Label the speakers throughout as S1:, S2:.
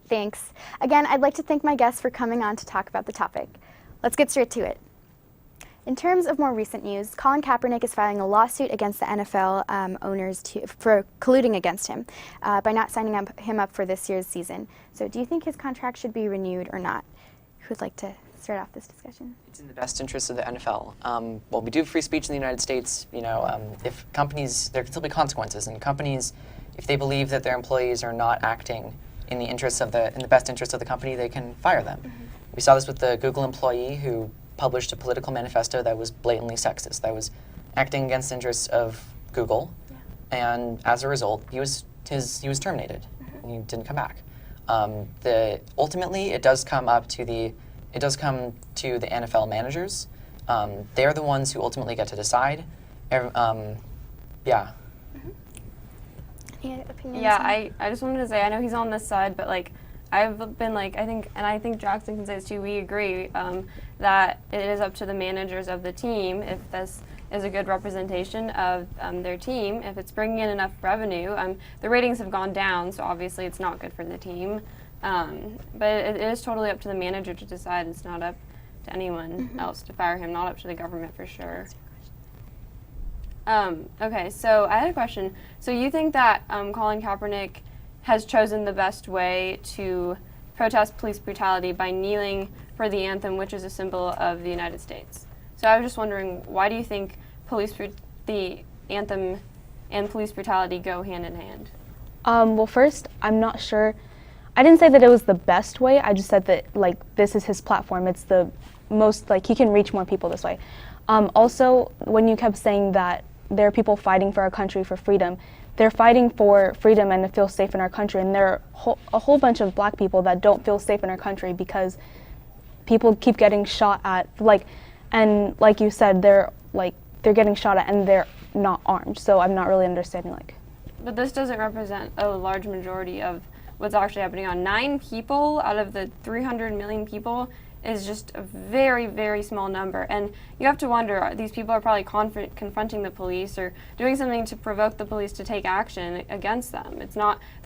S1: Thanks. Again, I'd like to thank my guests for coming on to talk about the topic. Let's get straight to it. In terms of more recent news, Colin Kaepernick is filing a lawsuit against the NFL owners for colluding against him by not signing him up for this year's season. So do you think his contract should be renewed or not? Who would like to start off this discussion?
S2: It's in the best interest of the NFL. Well, we do have free speech in the United States. If companies, there can still be consequences, and companies, if they believe that their employees are not acting in the best interest of the company, they can fire them. Mm-hmm. We saw this with the Google employee who published a political manifesto that was blatantly sexist, that was acting against the interests of Google, and as a result, he was terminated. Mm-hmm. And he didn't come back. Ultimately, it does come to the NFL managers. They're the ones who ultimately get to decide. Yeah.
S1: Mm-hmm. Any opinions?
S3: Yeah, I just wanted to say, I know he's on this side, but I've been I think Jackson can say this too, we agree that it is up to the managers of the team if this is a good representation of their team, if it's bringing in enough revenue. The ratings have gone down, so obviously it's not good for the team. But it is totally up to the manager to decide. It's not up to anyone else to fire him, not up to the government for sure. Okay, so I had a question. So you think that Colin Kaepernick has chosen the best way to protest police brutality by kneeling for the anthem, which is a symbol of the United States? So I was just wondering, why do you think the anthem and police brutality go hand in hand?
S4: Well, first, I'm not sure. I didn't say that it was the best way. I just said that this is his platform. It's the most he can reach more people this way. Also, when you kept saying that there are people fighting for our country for freedom, they're fighting for freedom and to feel safe in our country, and there are a whole bunch of black people that don't feel safe in our country because people keep getting shot at, and like you said, they're getting shot at and they're not armed. So I'm not really understanding
S3: But this doesn't represent a large majority of what's actually happening. 9 people out of the 300 million people is just a very, very small number. And you have to wonder, these people are probably confronting the police or doing something to provoke the police to take action against them. They're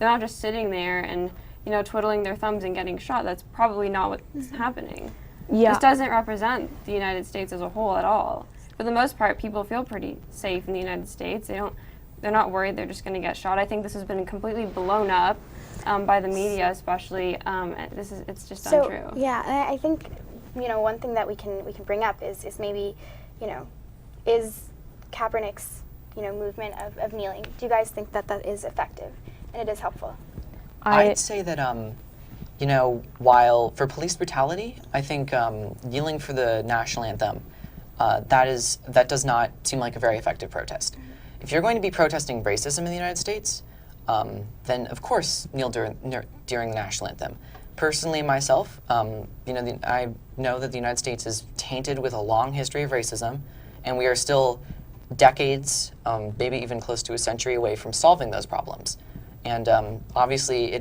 S3: not just sitting there and, twiddling their thumbs and getting shot. That's probably not what's happening.
S4: Yeah.
S3: This doesn't represent the United States as a whole at all. For the most part, people feel pretty safe in the United States. They're not worried they're just going to get shot. I think this has been completely blown up by the media, especially. It's just untrue.
S1: Yeah, and I think one thing that we can bring up is maybe is Kaepernick's movement of kneeling. Do you guys think that is effective and it is helpful?
S2: I'd say that while for police brutality, I think kneeling for the national anthem that does not seem like a very effective protest. If you're going to be protesting racism in the United States, then of course kneel during the national anthem. Personally, myself, I know that the United States is tainted with a long history of racism, and we are still decades, maybe even close to a century away from solving those problems. And obviously,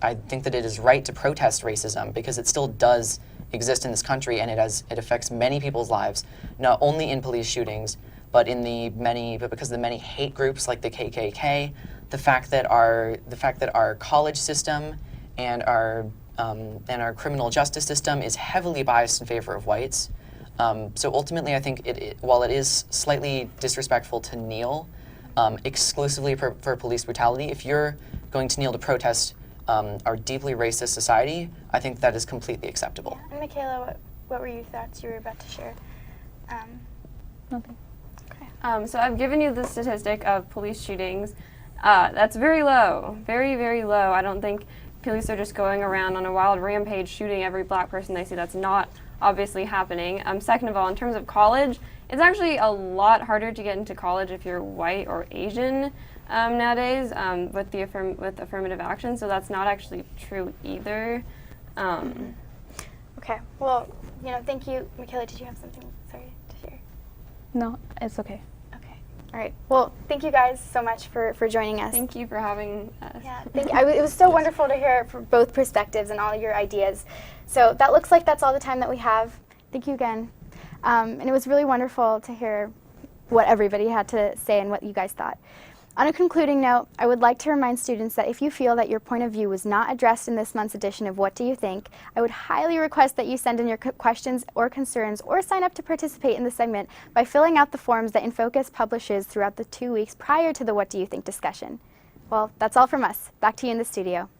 S2: I think that it is right to protest racism because it still does exist in this country, and it affects many people's lives, not only in police shootings, but because of the many hate groups like the KKK, the fact that our college system and our criminal justice system is heavily biased in favor of whites. So ultimately, I think while it is slightly disrespectful to kneel exclusively for police brutality, if you're going to kneel to protest our deeply racist society, I think that is completely acceptable.
S1: Yeah. And Michaela, what were your thoughts you were about to share?
S4: Nothing.
S1: Okay.
S3: So I've given you the statistic of police shootings. That's very low, very, very low. I don't think police are just going around on a wild rampage shooting every black person they see. That's not obviously happening. Second of all, in terms of college, it's actually a lot harder to get into college if you're white or Asian nowadays with affirmative action. So that's not actually true either.
S1: Okay. Well, thank you, Michaela. Did you have something to share?
S4: No, it's okay.
S1: Okay. All right. Well, thank you guys so much for joining us.
S3: Thank you for having us.
S1: Yeah. Thank you. It was so wonderful to hear from both perspectives and all your ideas. So that looks like that's all the time that we have. Thank you again. And it was really wonderful to hear what everybody had to say and what you guys thought. On a concluding note, I would like to remind students that if you feel that your point of view was not addressed in this month's edition of What Do You Think, I would highly request that you send in your questions or concerns or sign up to participate in the segment by filling out the forms that InFocus publishes throughout the 2 weeks prior to the What Do You Think discussion. Well, that's all from us. Back to you in the studio.